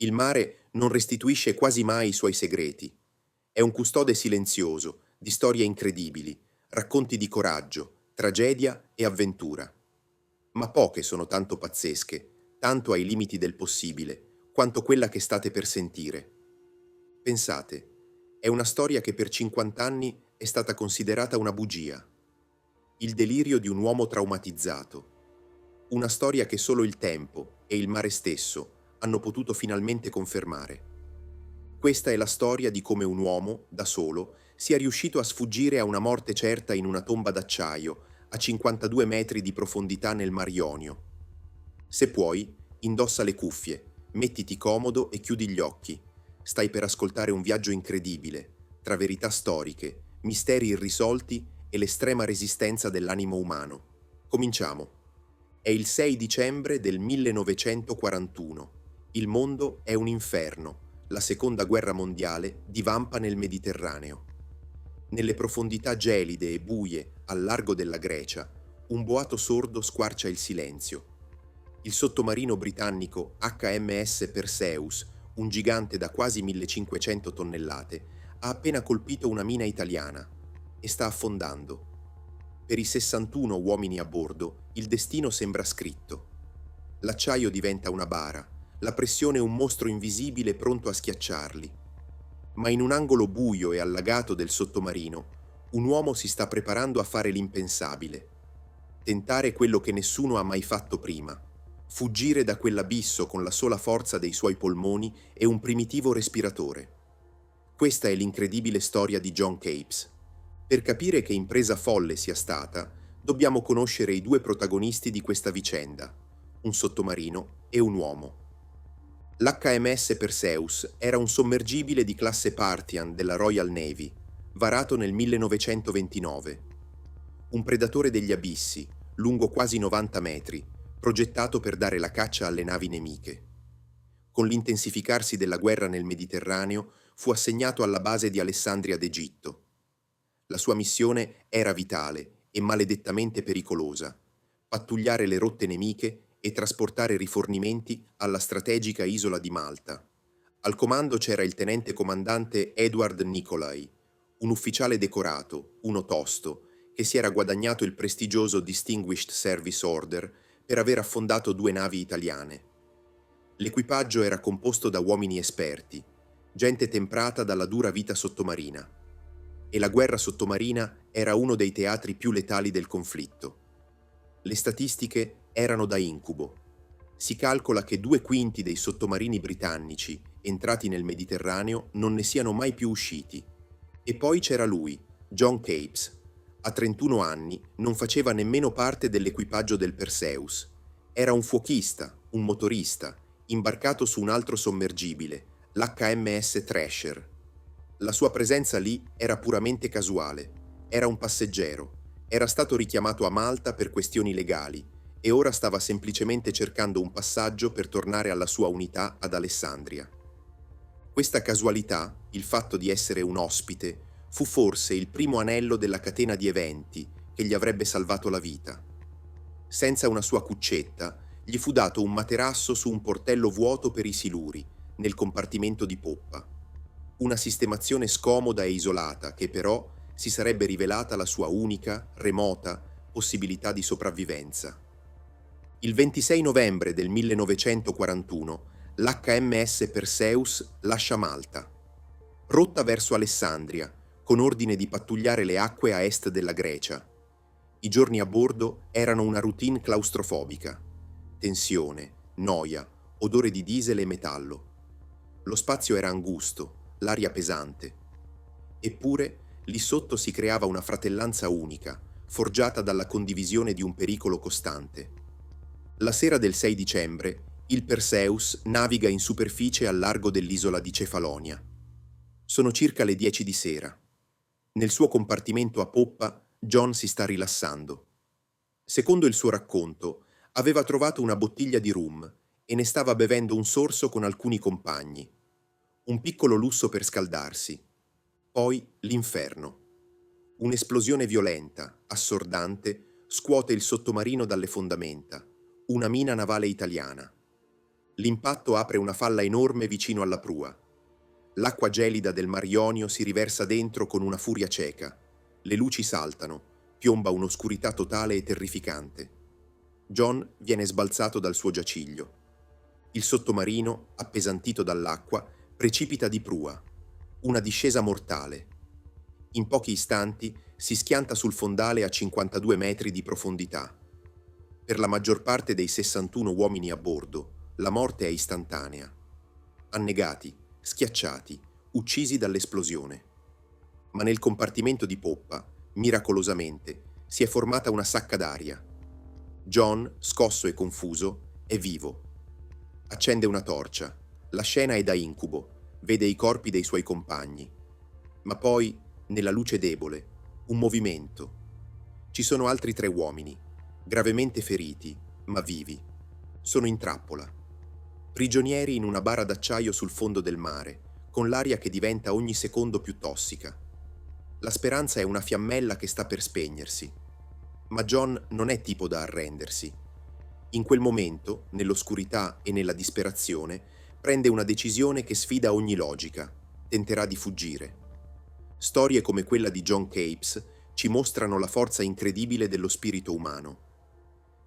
Il mare non restituisce quasi mai i suoi segreti. È un custode silenzioso, di storie incredibili, racconti di coraggio, tragedia e avventura. Ma poche sono tanto pazzesche, tanto ai limiti del possibile, quanto quella che state per sentire. Pensate, è una storia che per 50 anni è stata considerata una bugia, il delirio di un uomo traumatizzato, una storia che solo il tempo e il mare stesso hanno potuto finalmente confermare. Questa è la storia di come un uomo, da solo, sia riuscito a sfuggire a una morte certa in una tomba d'acciaio a 52 metri di profondità nel Mar Ionio. Se puoi, indossa le cuffie, mettiti comodo e chiudi gli occhi. Stai per ascoltare un viaggio incredibile, tra verità storiche, misteri irrisolti e l'estrema resistenza dell'animo umano. Cominciamo. È il 6 dicembre del 1941. Il mondo è un inferno. La seconda guerra mondiale divampa nel Mediterraneo. Nelle profondità gelide e buie al largo della Grecia, un boato sordo squarcia il silenzio. Il sottomarino britannico HMS Perseus, un gigante da quasi 1500 tonnellate, ha appena colpito una mina italiana e sta affondando. Per i 61 uomini a bordo, il destino sembra scritto. L'acciaio diventa una bara, la pressione un mostro invisibile pronto a schiacciarli. Ma in un angolo buio e allagato del sottomarino, un uomo si sta preparando a fare l'impensabile. Tentare quello che nessuno ha mai fatto prima. Fuggire da quell'abisso con la sola forza dei suoi polmoni e un primitivo respiratore. Questa è l'incredibile storia di John Capes. Per capire che impresa folle sia stata, dobbiamo conoscere i due protagonisti di questa vicenda, un sottomarino e un uomo. L'HMS Perseus era un sommergibile di classe Parthian della Royal Navy, varato nel 1929. Un predatore degli abissi, lungo quasi 90 metri, progettato per dare la caccia alle navi nemiche. Con l'intensificarsi della guerra nel Mediterraneo, fu assegnato alla base di Alessandria d'Egitto. La sua missione era vitale e maledettamente pericolosa: pattugliare le rotte nemiche e trasportare rifornimenti alla strategica isola di Malta. Al comando c'era il tenente comandante Edward Nicolai, un ufficiale decorato, uno tosto, che si era guadagnato il prestigioso Distinguished Service Order per aver affondato due navi italiane. L'equipaggio era composto da uomini esperti, gente temprata dalla dura vita sottomarina, e la guerra sottomarina era uno dei teatri più letali del conflitto. Le statistiche erano da incubo. Si calcola che 2/5 dei sottomarini britannici entrati nel Mediterraneo non ne siano mai più usciti. E poi c'era lui, John Capes. A 31 anni non faceva nemmeno parte dell'equipaggio del Perseus. Era un fuochista, un motorista, imbarcato su un altro sommergibile, l'HMS Thrasher. La sua presenza lì era puramente casuale. Era un passeggero. Era stato richiamato a Malta per questioni legali e ora stava semplicemente cercando un passaggio per tornare alla sua unità ad Alessandria. Questa casualità, il fatto di essere un ospite, fu forse il primo anello della catena di eventi che gli avrebbe salvato la vita. Senza una sua cuccetta, gli fu dato un materasso su un portello vuoto per i siluri, nel compartimento di poppa. Una sistemazione scomoda e isolata che però si sarebbe rivelata la sua unica, remota possibilità di sopravvivenza. Il 26 novembre del 1941 l'HMS Perseus lascia Malta. Rotta verso Alessandria, con ordine di pattugliare le acque a est della Grecia. I giorni a bordo erano una routine claustrofobica. Tensione, noia, odore di diesel e metallo. Lo spazio era angusto, l'aria pesante. Eppure, lì sotto si creava una fratellanza unica, forgiata dalla condivisione di un pericolo costante. La sera del 6 dicembre, il Perseus naviga in superficie al largo dell'isola di Cefalonia. Sono circa le 10 di sera. Nel suo compartimento a poppa, John si sta rilassando. Secondo il suo racconto, aveva trovato una bottiglia di rum e ne stava bevendo un sorso con alcuni compagni. Un piccolo lusso per scaldarsi. Poi l'inferno. Un'esplosione violenta, assordante, scuote il sottomarino dalle fondamenta, una mina navale italiana. L'impatto apre una falla enorme vicino alla prua. L'acqua gelida del Mar Ionio si riversa dentro con una furia cieca. Le luci saltano, piomba un'oscurità totale e terrificante. John viene sbalzato dal suo giaciglio. Il sottomarino, appesantito dall'acqua, precipita di prua. Una discesa mortale. In pochi istanti si schianta sul fondale a 52 metri di profondità. Per la maggior parte dei 61 uomini a bordo, la morte è istantanea. Annegati, schiacciati, uccisi dall'esplosione. Ma nel compartimento di poppa, miracolosamente, si è formata una sacca d'aria. John, scosso e confuso, è vivo. Accende una torcia. La scena è da incubo. Vede i corpi dei suoi compagni. Ma poi, nella luce debole, un movimento. Ci sono altri 3 uomini, gravemente feriti, ma vivi. Sono in trappola. Prigionieri in una bara d'acciaio sul fondo del mare, con l'aria che diventa ogni secondo più tossica. La speranza è una fiammella che sta per spegnersi. Ma John non è tipo da arrendersi. In quel momento, nell'oscurità e nella disperazione, prende una decisione che sfida ogni logica. Tenterà di fuggire. Storie come quella di John Capes ci mostrano la forza incredibile dello spirito umano.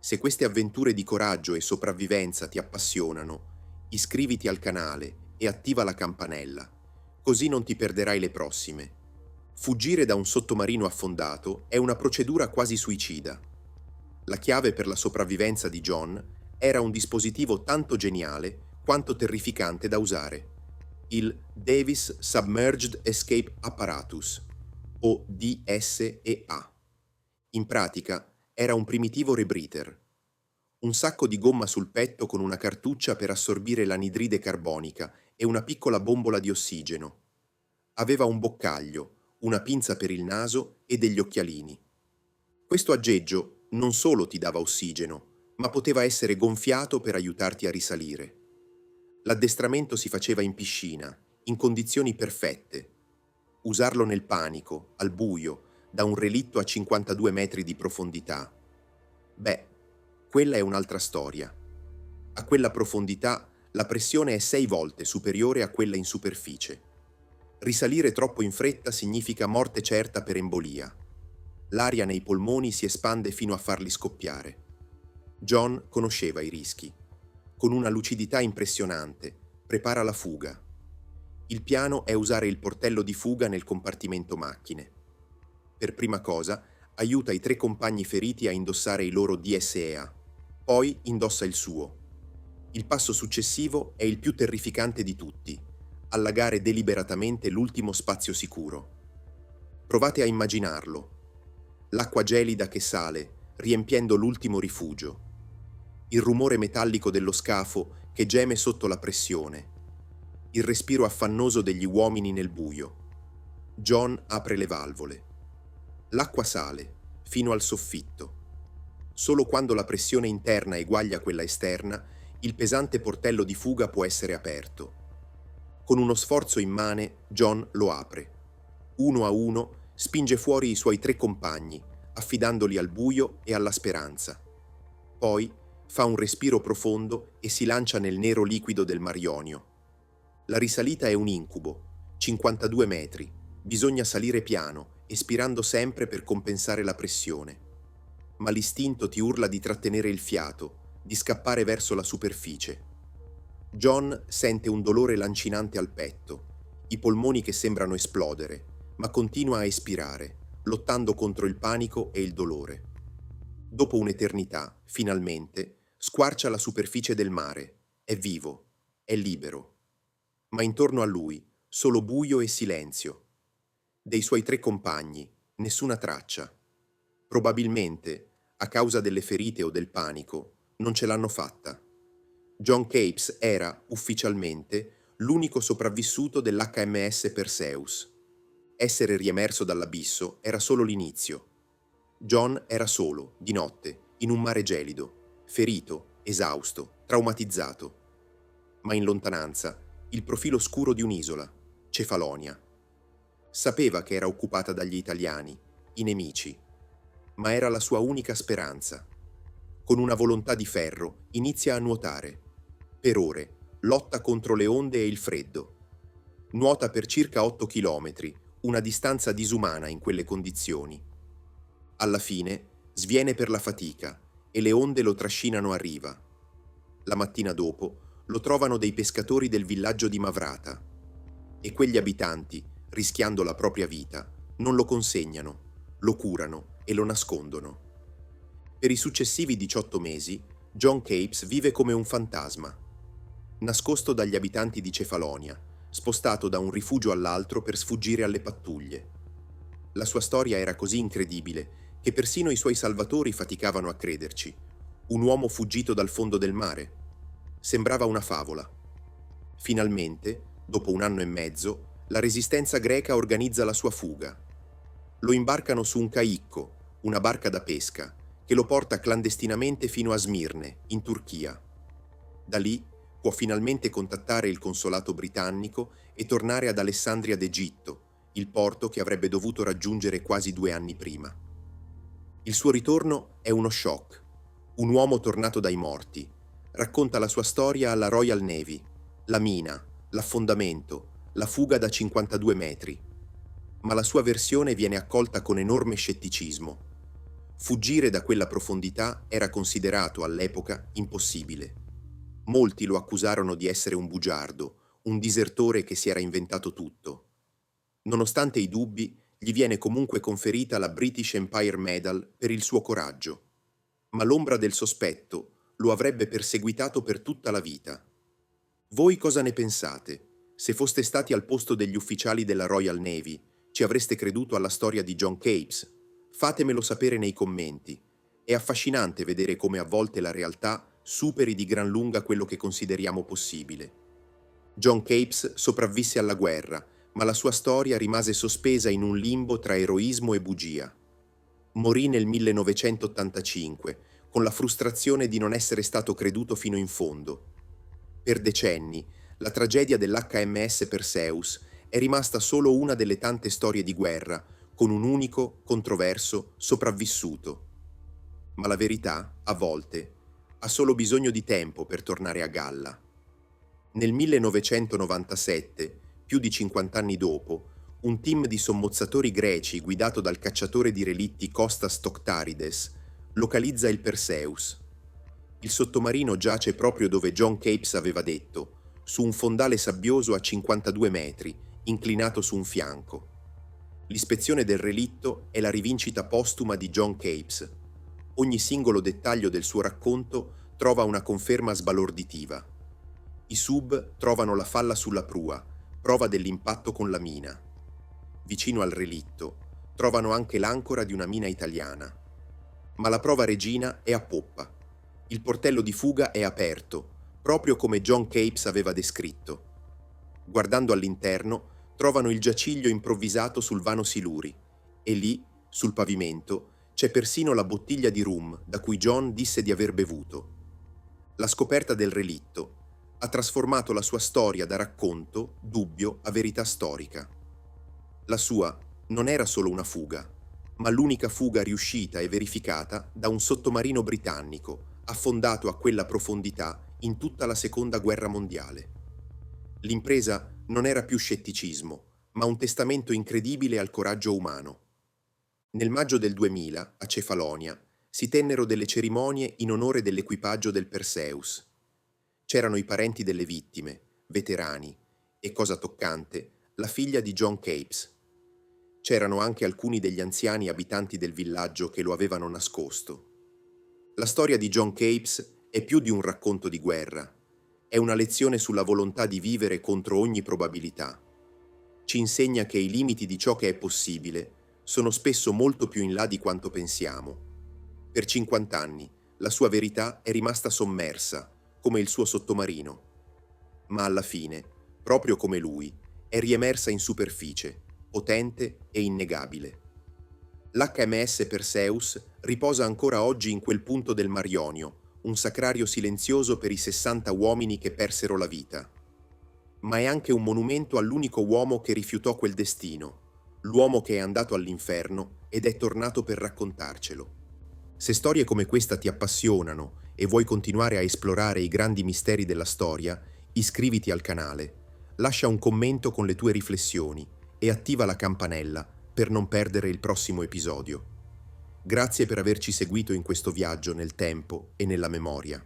Se queste avventure di coraggio e sopravvivenza ti appassionano, iscriviti al canale e attiva la campanella, così non ti perderai le prossime. Fuggire da un sottomarino affondato è una procedura quasi suicida. La chiave per la sopravvivenza di John era un dispositivo tanto geniale quanto terrificante da usare: il Davis Submerged Escape Apparatus, o DSEA. In pratica era un primitivo rebreather, un sacco di gomma sul petto con una cartuccia per assorbire l'anidride carbonica e una piccola bombola di ossigeno. Aveva un boccaglio, una pinza per il naso e degli occhialini. Questo aggeggio non solo ti dava ossigeno, ma poteva essere gonfiato per aiutarti a risalire. L'addestramento si faceva in piscina, in condizioni perfette. Usarlo nel panico, al buio, da un relitto a 52 metri di profondità. Beh, quella è un'altra storia. A quella profondità la pressione è 6 volte superiore a quella in superficie. Risalire troppo in fretta significa morte certa per embolia. L'aria nei polmoni si espande fino a farli scoppiare. John conosceva i rischi. Con una lucidità impressionante, prepara la fuga. Il piano è usare il portello di fuga nel compartimento macchine. Per prima cosa, aiuta i 3 compagni feriti a indossare i loro DSEA. Poi indossa il suo. Il passo successivo è il più terrificante di tutti: allagare deliberatamente l'ultimo spazio sicuro. Provate a immaginarlo. L'acqua gelida che sale, riempiendo l'ultimo rifugio. Il rumore metallico dello scafo che geme sotto la pressione. Il respiro affannoso degli uomini nel buio. John apre le valvole. L'acqua sale, fino al soffitto. Solo quando la pressione interna eguaglia quella esterna, il pesante portello di fuga può essere aperto. Con uno sforzo immane, John lo apre. Uno a uno, spinge fuori i suoi 3 compagni, affidandoli al buio e alla speranza. Poi fa un respiro profondo e si lancia nel nero liquido del Mar Ionio. La risalita è un incubo, 52 metri, bisogna salire piano, espirando sempre per compensare la pressione. Ma l'istinto ti urla di trattenere il fiato, di scappare verso la superficie. John sente un dolore lancinante al petto, i polmoni che sembrano esplodere, ma continua a espirare, lottando contro il panico e il dolore. Dopo un'eternità, finalmente, squarcia la superficie del mare. È vivo, è libero. Ma intorno a lui, solo buio e silenzio. Dei suoi 3 compagni, nessuna traccia. Probabilmente, a causa delle ferite o del panico, non ce l'hanno fatta. John Capes era, ufficialmente, l'unico sopravvissuto dell'HMS Perseus. Essere riemerso dall'abisso era solo l'inizio. John era solo, di notte, in un mare gelido, ferito, esausto, traumatizzato. Ma in lontananza, il profilo scuro di un'isola, Cefalonia. Sapeva che era occupata dagli italiani, i nemici, ma era la sua unica speranza. Con una volontà di ferro, inizia a nuotare. Per ore, lotta contro le onde e il freddo. Nuota per circa 8 chilometri, una distanza disumana in quelle condizioni. Alla fine, sviene per la fatica e le onde lo trascinano a riva. La mattina dopo, lo trovano dei pescatori del villaggio di Mavrata e quegli abitanti, rischiando la propria vita, non lo consegnano, lo curano e lo nascondono. Per i successivi 18 mesi, John Capes vive come un fantasma, nascosto dagli abitanti di Cefalonia, spostato da un rifugio all'altro per sfuggire alle pattuglie. La sua storia era così incredibile che persino i suoi salvatori faticavano a crederci. Un uomo fuggito dal fondo del mare. Sembrava una favola. Finalmente, dopo 1 anno e mezzo, la resistenza greca organizza la sua fuga. Lo imbarcano su un caicco, una barca da pesca, che lo porta clandestinamente fino a Smirne, in Turchia. Da lì può finalmente contattare il consolato britannico e tornare ad Alessandria d'Egitto, il porto che avrebbe dovuto raggiungere quasi 2 anni prima. Il suo ritorno è uno shock. Un uomo tornato dai morti. Racconta la sua storia alla Royal Navy, la mina, l'affondamento, la fuga da 52 metri. Ma la sua versione viene accolta con enorme scetticismo. Fuggire da quella profondità era considerato all'epoca impossibile. Molti lo accusarono di essere un bugiardo, un disertore che si era inventato tutto. Nonostante i dubbi, gli viene comunque conferita la British Empire Medal per il suo coraggio. Ma l'ombra del sospetto lo avrebbe perseguitato per tutta la vita. Voi cosa ne pensate? Se foste stati al posto degli ufficiali della Royal Navy, ci avreste creduto alla storia di John Capes? Fatemelo sapere nei commenti. È affascinante vedere come a volte la realtà superi di gran lunga quello che consideriamo possibile. John Capes sopravvisse alla guerra, ma la sua storia rimase sospesa in un limbo tra eroismo e bugia. Morì nel 1985, con la frustrazione di non essere stato creduto fino in fondo. Per decenni, la tragedia dell'HMS Perseus è rimasta solo una delle tante storie di guerra, con un unico, controverso, sopravvissuto. Ma la verità, a volte, ha solo bisogno di tempo per tornare a galla. Nel 1997, più di 50 anni dopo, un team di sommozzatori greci guidato dal cacciatore di relitti Kostas Toktarides localizza il Perseus. Il sottomarino giace proprio dove John Capes aveva detto, su un fondale sabbioso a 52 metri, inclinato su un fianco. L'ispezione del relitto è la rivincita postuma di John Capes. Ogni singolo dettaglio del suo racconto trova una conferma sbalorditiva. I sub trovano la falla sulla prua, prova dell'impatto con la mina. Vicino al relitto trovano anche l'ancora di una mina italiana. Ma la prova regina è a poppa. Il portello di fuga è aperto, proprio come John Capes aveva descritto. Guardando all'interno, trovano il giaciglio improvvisato sul vano Siluri e lì, sul pavimento, c'è persino la bottiglia di rum da cui John disse di aver bevuto. La scoperta del relitto ha trasformato la sua storia da racconto, dubbio, a verità storica. La sua non era solo una fuga, ma l'unica fuga riuscita e verificata da un sottomarino britannico, affondato a quella profondità in tutta la Seconda Guerra Mondiale. L'impresa non era più scetticismo, ma un testamento incredibile al coraggio umano. Nel maggio del 2000, a Cefalonia, si tennero delle cerimonie in onore dell'equipaggio del Perseus. C'erano i parenti delle vittime, veterani, e, cosa toccante, la figlia di John Capes. C'erano anche alcuni degli anziani abitanti del villaggio che lo avevano nascosto. La storia di John Capes è più di un racconto di guerra. È una lezione sulla volontà di vivere contro ogni probabilità. Ci insegna che i limiti di ciò che è possibile sono spesso molto più in là di quanto pensiamo. Per 50 anni la sua verità è rimasta sommersa, come il suo sottomarino. Ma alla fine, proprio come lui, è riemersa in superficie, potente e innegabile. L'HMS Perseus riposa ancora oggi in quel punto del Mar Ionio, un sacrario silenzioso per i 60 uomini che persero la vita. Ma è anche un monumento all'unico uomo che rifiutò quel destino, l'uomo che è andato all'inferno ed è tornato per raccontarcelo. Se storie come questa ti appassionano e vuoi continuare a esplorare i grandi misteri della storia, iscriviti al canale, lascia un commento con le tue riflessioni e attiva la campanella per non perdere il prossimo episodio. Grazie per averci seguito in questo viaggio nel tempo e nella memoria.